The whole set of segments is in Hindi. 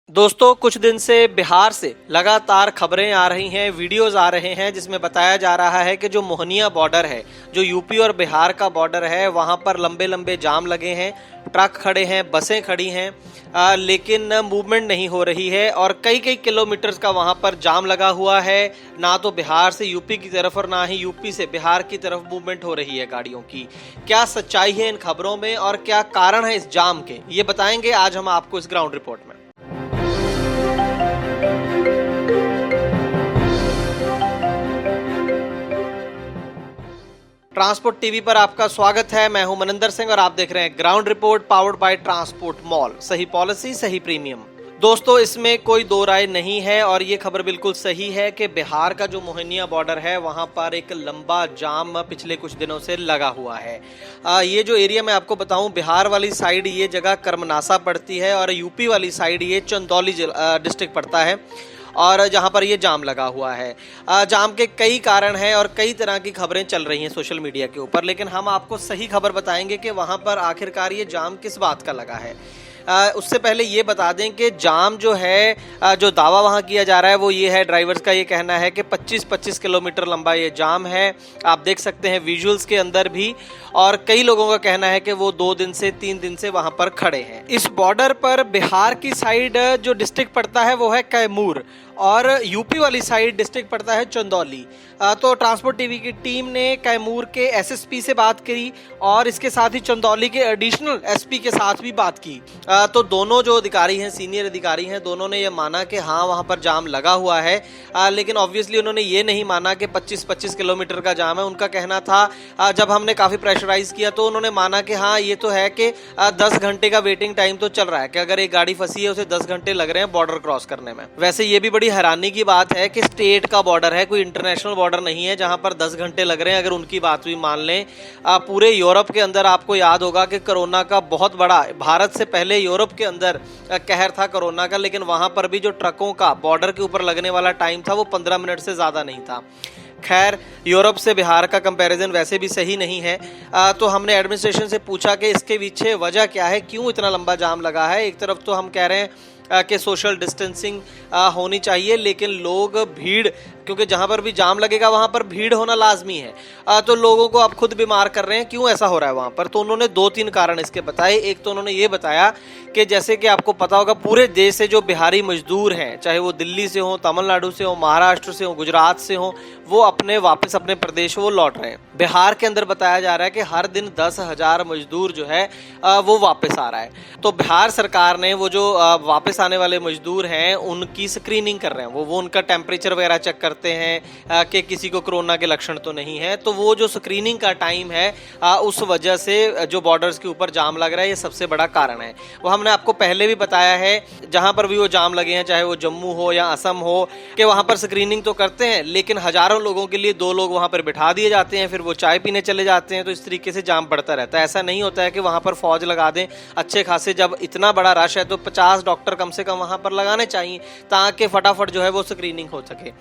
दोस्तों, कुछ दिन से बिहार से लगातार खबरें आ रही हैं, वीडियोस आ रहे हैं जिसमें बताया जा रहा है कि जो मोहनिया बॉर्डर है, जो यूपी और बिहार का बॉर्डर है, वहां पर लंबे लंबे जाम लगे हैं, ट्रक खड़े हैं, बसें खड़ी हैं, लेकिन मूवमेंट नहीं हो रही है और कई कई किलोमीटर्स का वहां पर जाम लगा हुआ है। ना तो बिहार से यूपी की तरफ और ना ही यूपी से बिहार की तरफ मूवमेंट हो रही है गाड़ियों की। क्या सच्चाई है इन खबरों में और क्या कारण है इस जाम के, ये बताएंगे आज हम आपको इस ग्राउंड रिपोर्ट में। ट्रांसपोर्ट टीवी पर आपका स्वागत है। मैं हूं मनिंदर सिंह और आप देख रहे हैं ground report powered by transport mall. सही पॉलिसी, सही प्रीमियम। दोस्तों, इसमें कोई दो राय नहीं है और ये खबर बिल्कुल सही है कि बिहार का जो मोहनिया बॉर्डर है वहां पर एक लंबा जाम पिछले कुछ दिनों से लगा हुआ है। ये जो एरिया मैं आपको बताऊं, बिहार वाली साइड ये जगह कर्मनासा पड़ती है और यूपी वाली साइड ये चंदौली डिस्ट्रिक्ट पड़ता है और जहां पर ये जाम लगा हुआ है। जाम के कई कारण हैं और कई तरह की खबरें चल रही हैं सोशल मीडिया के ऊपर, लेकिन हम आपको सही खबर बताएंगे कि वहां पर आखिरकार ये जाम किस बात का लगा है। उससे पहले ये बता दें कि जाम जो है, जो दावा वहाँ किया जा रहा है वो ये है, ड्राइवर्स का ये कहना है कि 25-25 किलोमीटर लंबा ये जाम है। आप देख सकते हैं विजुअल्स के अंदर भी, और कई लोगों का कहना है कि वो 2 दिन से 3 दिन से वहाँ पर खड़े हैं। इस बॉर्डर पर बिहार की साइड जो डिस्ट्रिक्ट पड़ता है वो है कैमूर और यूपी वाली साइड डिस्ट्रिक्ट पड़ता है चंदौली। तो ट्रांसपोर्ट टीवी की टीम ने कैमूर के एसएसपी से बात करी और इसके साथ ही चंदौली के एडिशनल एसपी के साथ भी बात की। तो दोनों जो अधिकारी हैं, सीनियर अधिकारी हैं, दोनों ने ये माना कि हाँ वहाँ पर जाम लगा हुआ है, लेकिन ऑब्वियसली उन्होंने ये नहीं माना कि 25-25 किलोमीटर का जाम है। उनका कहना था, जब हमने काफ़ी प्रेशराइज किया तो उन्होंने माना कि हाँ ये तो है कि 10 घंटे का वेटिंग टाइम तो चल रहा है, कि अगर एक गाड़ी फंसी है उसे 10 घंटे लग रहे हैं बॉर्डर क्रॉस करने में। वैसे ये भी बड़ी हैरानी की बात है कि स्टेट का बॉर्डर है, कोई इंटरनेशनल बॉर्डर नहीं है जहां पर 10 घंटे लग रहे हैं। अगर उनकी बात भी मान लें, पूरे यूरोप के अंदर आपको याद होगा कि कोरोना का बहुत बड़ा, भारत से पहले यूरोप के अंदर कहर था कोरोना का, लेकिन वहां पर भी जो ट्रकों का बॉर्डर के ऊपर लगने वाला टाइम था वो 15 मिनट से ज्यादा नहीं था। खैर, यूरोप से बिहार का कंपैरिजन वैसे भी सही नहीं है। तो हमने एडमिनिस्ट्रेशन से पूछा कि इसके पीछे वजह क्या है, क्यों इतना लंबा जाम लगा है। एक तरफ तो हम कह रहे हैं कि सोशल डिस्टेंसिंग होनी चाहिए, लेकिन लोग भीड़, क्योंकि जहां पर भी जाम लगेगा वहां पर भीड़ होना लाजमी है, तो लोगों को आप खुद बीमार कर रहे हैं, क्यों ऐसा हो रहा है वहां पर। तो उन्होंने 2-3 कारण इसके बताए। एक तो उन्होंने ये बताया कि जैसे कि आपको पता होगा, पूरे देश से जो बिहारी मजदूर हैं, चाहे वो दिल्ली से हो, तमिलनाडु से हो, महाराष्ट्र से हो, गुजरात से हो, वो वापस अपने प्रदेश वो लौट रहे हैं। बिहार के अंदर बताया जा रहा है कि हर दिन 10,000 मजदूर जो है वो वापस आ रहा है। तो बिहार सरकार ने वो जो वापस आने वाले मजदूर हैं उनकी स्क्रीनिंग कर रहे हैं, वो उनका टेम्परेचर वगैरह चेक करते हैं कि किसी को कोरोना के लक्षण तो नहीं है। तो वो जो स्क्रीनिंग का टाइम है, उस वजह से जो बॉर्डर्स के ऊपर जाम लग रहा है, ये सबसे बड़ा कारण है। वो हमने आपको पहले भी बताया है, जहां पर भी वो जाम लगे हैं, चाहे वो जम्मू हो या असम हो, कि वहां पर स्क्रीनिंग तो करते हैं, लेकिन हजारों लोगों के लिए 2 लोग वहां पर बिठा दिए जाते हैं, फिर वो चाय पीने चले जाते हैं। तो इस तरीके से जाम बढ़ता रहता है। ऐसा नहीं होता है कि वहां पर फौज लगा दें अच्छे खासे। जब इतना बड़ा रश है तो 50 डॉक्टर कम से कम वहां पर लगाने चाहिए ताकि फटाफट जो है वो स्क्रीनिंग हो सके।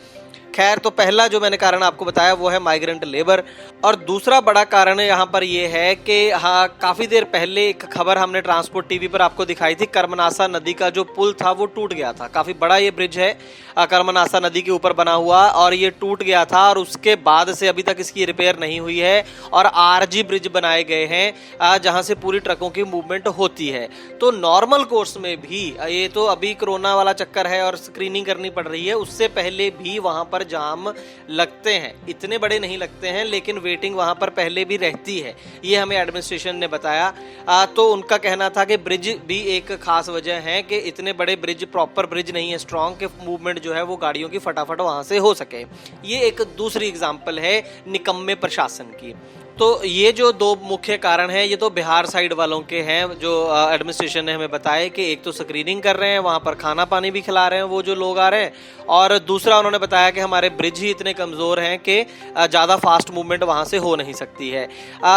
खैर, तो पहला जो मैंने कारण आपको बताया वो है माइग्रेंट लेबर, और दूसरा बड़ा कारण यहाँ पर ये है कि हाँ, काफी देर पहले एक खबर हमने ट्रांसपोर्ट टीवी पर आपको दिखाई थी। कर्मनासा नदी का जो पुल था वो टूट गया था। काफी बड़ा ये ब्रिज है, कर्मनासा नदी के ऊपर बना हुआ, और ये टूट गया था और उसके बाद से अभी तक इसकी रिपेयर नहीं हुई है और आरजी ब्रिज बनाए गए हैं जहां से पूरी ट्रकों की मूवमेंट होती है। तो नॉर्मल कोर्स में भी, ये तो अभी कोरोना वाला चक्कर है और स्क्रीनिंग करनी पड़ रही है, उससे पहले भी वहां पर जाम लगते हैं। इतने बड़े नहीं लगते हैं, लेकिन वेटिंग वहां पर पहले भी रहती है, ये हमें एडमिनिस्ट्रेशन ने बताया। तो उनका कहना था कि ब्रिज भी एक खास वजह है कि इतने बड़े ब्रिज, प्रॉपर ब्रिज नहीं है स्ट्रॉन्ग, के मूवमेंट जो है वो गाड़ियों की फटाफट वहां से हो सके। ये एक दूसरी एग्जांपल है निकम्मे प्रशासन की। तो ये जो 2 मुख्य कारण हैं, ये तो बिहार साइड वालों के हैं, जो एडमिनिस्ट्रेशन ने हमें बताया कि एक तो स्क्रीनिंग कर रहे हैं, वहाँ पर खाना पानी भी खिला रहे हैं वो जो लोग आ रहे हैं, और दूसरा उन्होंने बताया कि हमारे ब्रिज ही इतने कमज़ोर हैं कि ज़्यादा फास्ट मूवमेंट वहाँ से हो नहीं सकती है।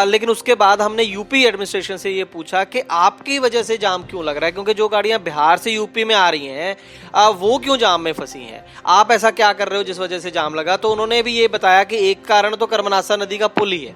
लेकिन उसके बाद हमने यूपी एडमिनिस्ट्रेशन से ये पूछा कि आपकी वजह से जाम क्यों लग रहा है, क्योंकि जो गाड़ियाँ बिहार से यूपी में आ रही हैं वो क्यों जाम में फंसी हैं, आप ऐसा क्या कर रहे हो जिस वजह से जाम लगा। तो उन्होंने भी ये बताया कि एक कारण तो कर्मनासा नदी का पुल ही है,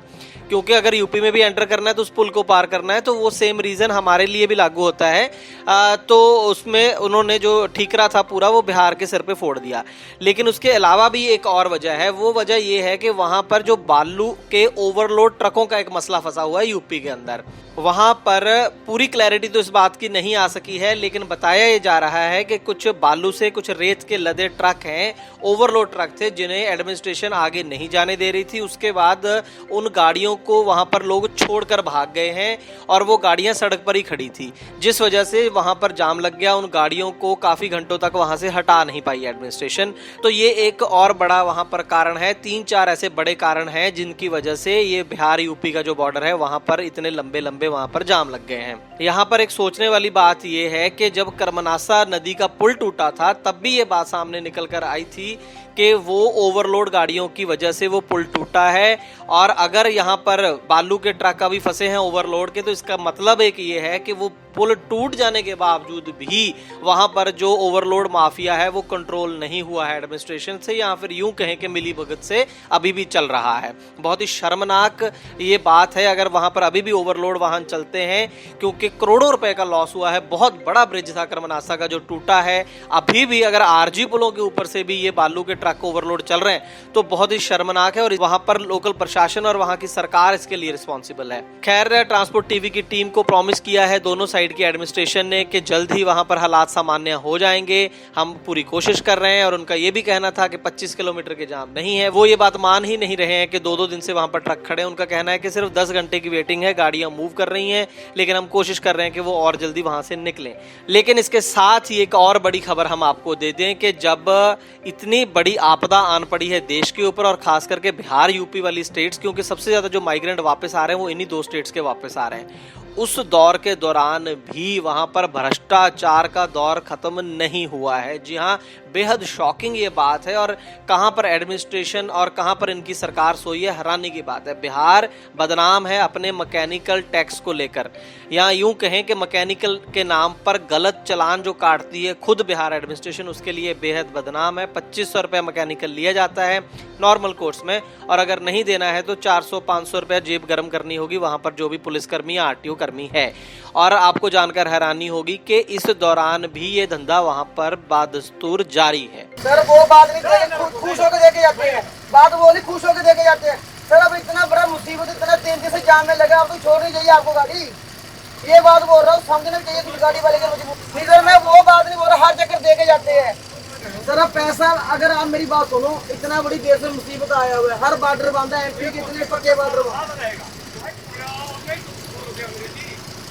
क्योंकि अगर यूपी में भी एंटर करना है तो उस पुल को पार करना है, तो वो सेम रीजन हमारे लिए भी लागू होता है। तो उसमें उन्होंने जो ठीकरा था पूरा वो बिहार के सिर पे फोड़ दिया। लेकिन उसके अलावा भी एक और वजह है, वो वजह ये है कि वहां पर जो बालू के ओवरलोड ट्रकों का एक मसला फंसा हुआ है यूपी के अंदर। वहां पर पूरी क्लैरिटी तो इस बात की नहीं आ सकी है, लेकिन बताया ये जा रहा है कि कुछ बालू से कुछ रेत के लदे ट्रक हैं, ओवरलोड ट्रक थे, जिन्हें एडमिनिस्ट्रेशन आगे नहीं जाने दे रही थी। उसके बाद उन गाड़ियों को वहां पर लोग छोड़कर भाग गए हैं और वो गाड़ियां सड़क पर ही खड़ी थी, जिस वजह से वहां पर जाम लग गया। उन गाड़ियों को काफी घंटों तक वहां से हटा नहीं पाई एडमिनिस्ट्रेशन। तो ये एक और बड़ा वहां पर कारण है। 3-4 ऐसे बड़े कारण हैं जिनकी वजह से ये बिहार यूपी का जो बॉर्डर है वहां पर इतने लंबे लंबे वहां पर जाम लग गए हैं। यहाँ पर एक सोचने वाली बात ये है कि जब कर्मनासा नदी का पुल टूटा था तब भी ये बात सामने निकल कर आई थी कि वो ओवरलोड गाड़ियों की वजह से वो पुल टूटा है। और अगर यहाँ पर बालू के ट्रक अभी फंसे हैं ओवरलोड के, तो इसका मतलब एक ये है कि वो पुल टूट जाने के बावजूद भी वहां पर जो ओवरलोड माफिया है वो कंट्रोल नहीं हुआ है एडमिनिस्ट्रेशन से, या फिर यूं कहें कि मिली भगत से अभी भी चल रहा है। बहुत ही शर्मनाक ये बात है अगर वहां पर अभी भी ओवरलोड वाहन चलते हैं, क्योंकि करोड़ों रुपए का लॉस हुआ है। बहुत बड़ा ब्रिज था कर्मनासा का जो टूटा है। अभी भी अगर आरजी पुलों के ऊपर से भी ये बालू के ट्रक ओवरलोड चल रहे हैं तो बहुत ही शर्मनाक है, और वहां पर लोकल प्रशासन और वहां की सरकार इसके लिए रिस्पॉन्सिबल है। खैर, ट्रांसपोर्ट टीवी की टीम को प्रॉमिस किया है दोनों साइड की एडमिनिस्ट्रेशन ने कि जल्द ही वहां पर हालात सामान्य हो जाएंगे। हम पूरी कोशिश कर रहे हैं, और उनका ये भी कहना था कि 25 किलोमीटर के जाम नहीं है। वो ये बात मान ही नहीं रहे हैं कि 2-2 दिन से वहां पर ट्रक खड़े हैं। उनका कहना है कि सिर्फ 10 घंटे की वेटिंग है, गाड़ियां मूव कर रही हैं, लेकिन हम कोशिश कर रहे हैं कि वो और जल्दी वहां से निकलें। लेकिन इसके साथ ही एक और बड़ी खबर हम आपको दे दें कि जब इतनी बड़ी आपदा आन पड़ी है देश के ऊपर, और खास करके बिहार यूपी वाली स्टेट्स, क्योंकि सबसे ज्यादा जो माइग्रेंट वापस आ रहे हैं वो इन्हीं 2 स्टेट्स के वापस आ रहे हैं, उस दौर के दौरान भी वहां पर भ्रष्टाचार का दौर खत्म नहीं हुआ है। जी हाँ, बेहद शॉकिंग ये बात है, और कहां पर एडमिनिस्ट्रेशन और कहां पर इनकी सरकार सोई है, हैरानी की बात है। बिहार बदनाम है अपने मैकेनिकल टैक्स को लेकर, या यूं कहें कि मैकेनिकल के नाम पर गलत चालान जो काटती है खुद बिहार एडमिनिस्ट्रेशन, उसके लिए बेहद बदनाम है। 2500 रुपये मैकेनिकल लिया जाता है नॉर्मल कोर्स में, और अगर नहीं देना है तो 400-500 रुपये जेब गर्म करनी होगी वहां पर जो भी पुलिसकर्मी या आरटीओ कर्मी है। और आपको जानकर हैरानी होगी कि इस दौरान भी ये धंधा वहां पर बादस्तूर जारी है। सर वो बात नहीं खुश होकर देके जाते हैं, बात वो नहीं खुश होकर देके जाते हैं। सर अब इतना बड़ा मुसीबत, इतना 3 दिन से जाम में लगा, अब तो छोड़ नहीं चाहिए आपको गाड़ी। ये बात बोल रहा हूँ, समझना चाहिए कुछ गाड़ी वाले के। नहीं सर, मैं वो बात नहीं बोल रहा, हर चक्कर देके जाते हैं। सर अब पैसा, अगर आप मेरी बात सुनो, इतना बड़ी देश में मुसीबत आया हुआ है, हर बॉर्डर बंद है, एमपी के इतने पक्के बॉर्डर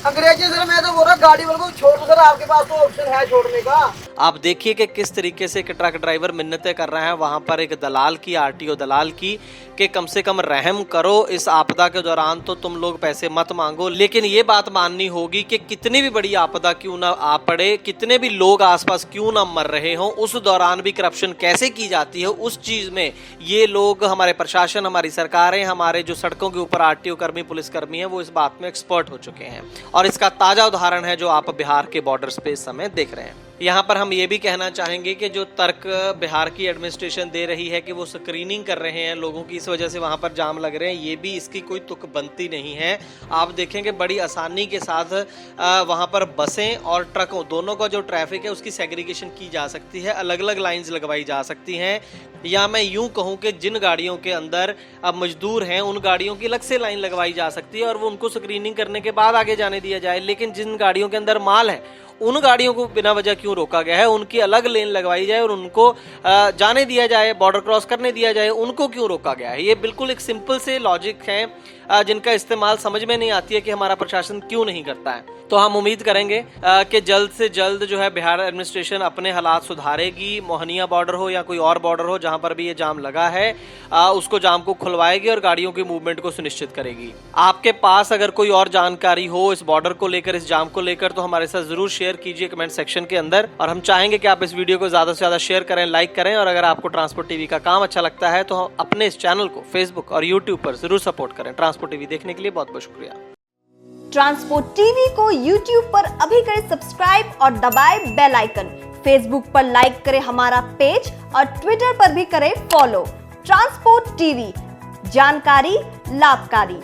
अंग्रेजी। सर मैं तो बोल रहा गाड़ी वालों को छोड़ दो सर, आपके पास तो ऑप्शन है छोड़ने का। आप देखिए कि किस तरीके से ट्रक ड्राइवर मिन्नतें कर रहे हैं वहां पर एक दलाल की, आरटीओ दलाल की, कि कम से कम रहम करो, इस आपदा के दौरान तो तुम लोग पैसे मत मांगो। लेकिन ये बात माननी होगी कि कितनी भी बड़ी आपदा क्यों ना आ पड़े, कितने भी लोग आसपास क्यों ना मर रहे हों, उस दौरान भी करप्शन कैसे की जाती है, उस चीज में ये लोग, हमारे प्रशासन, हमारी सरकारें, हमारे जो सड़कों के ऊपर आरटीओ कर्मी, पुलिसकर्मी है, वो इस बात में एक्सपर्ट हो चुके हैं। और इसका ताजा उदाहरण है जो आप बिहार के बॉर्डर्स पे इस समय देख रहे हैं। यहाँ पर हम ये भी कहना चाहेंगे कि जो तर्क बिहार की एडमिनिस्ट्रेशन दे रही है कि वो स्क्रीनिंग कर रहे हैं लोगों की, इस वजह से वहां पर जाम लग रहे हैं, ये भी इसकी कोई तुक बनती नहीं है। आप देखेंगे बड़ी आसानी के साथ वहां पर बसें और ट्रकों दोनों का जो ट्रैफिक है उसकी सेग्रीगेशन की जा सकती है, अलग अलग लाइंस लगवाई जा सकती हैं। या मैं यूं कहूं कि जिन गाड़ियों के अंदर अब मजदूर हैं उन गाड़ियों की अलग से लाइन लगवाई जा सकती है और वो उनको स्क्रीनिंग करने के बाद आगे जाने दिया जाए। लेकिन जिन गाड़ियों के अंदर माल है उन गाड़ियों को बिना वजह क्यों रोका गया है, उनकी अलग लेन लगवाई जाए और उनको जाने दिया जाए, बॉर्डर क्रॉस करने दिया जाए, उनको क्यों रोका गया है। ये बिल्कुल एक सिंपल से लॉजिक है जिनका इस्तेमाल समझ में नहीं आती है कि हमारा प्रशासन क्यों नहीं करता है। तो हम उम्मीद करेंगे कि जल्द से जल्द जो है बिहार एडमिनिस्ट्रेशन अपने हालात सुधारेगी। मोहनिया बॉर्डर हो या कोई और बॉर्डर हो जहां पर भी ये जाम लगा है उसको जाम को खुलवाएगी और गाड़ियों की मूवमेंट को सुनिश्चित करेगी। आपके पास अगर कोई और जानकारी हो इस बॉर्डर को लेकर, इस जाम को लेकर, तो हमारे साथ जरूर शेयर कीजिए कमेंट सेक्शन के अंदर। और हम चाहेंगे कि आप इस वीडियो को ज्यादा से ज्यादा शेयर करें, लाइक करें। और अगर आपको ट्रांसपोर्ट टीवी का काम अच्छा लगता है तो हम अपने इस चैनल को फेसबुक और यूट्यूब पर जरूर सपोर्ट करें। ट्रांसपोर्ट टीवी देखने के लिए बहुत बहुत शुक्रिया। ट्रांसपोर्ट टीवी को यूट्यूब पर अभी करें सब्सक्राइब और दबाएं बेल आइकन। फेसबुक पर लाइक करें हमारा पेज और ट्विटर पर भी करें फॉलो। ट्रांसपोर्ट टीवी, जानकारी लाभकारी।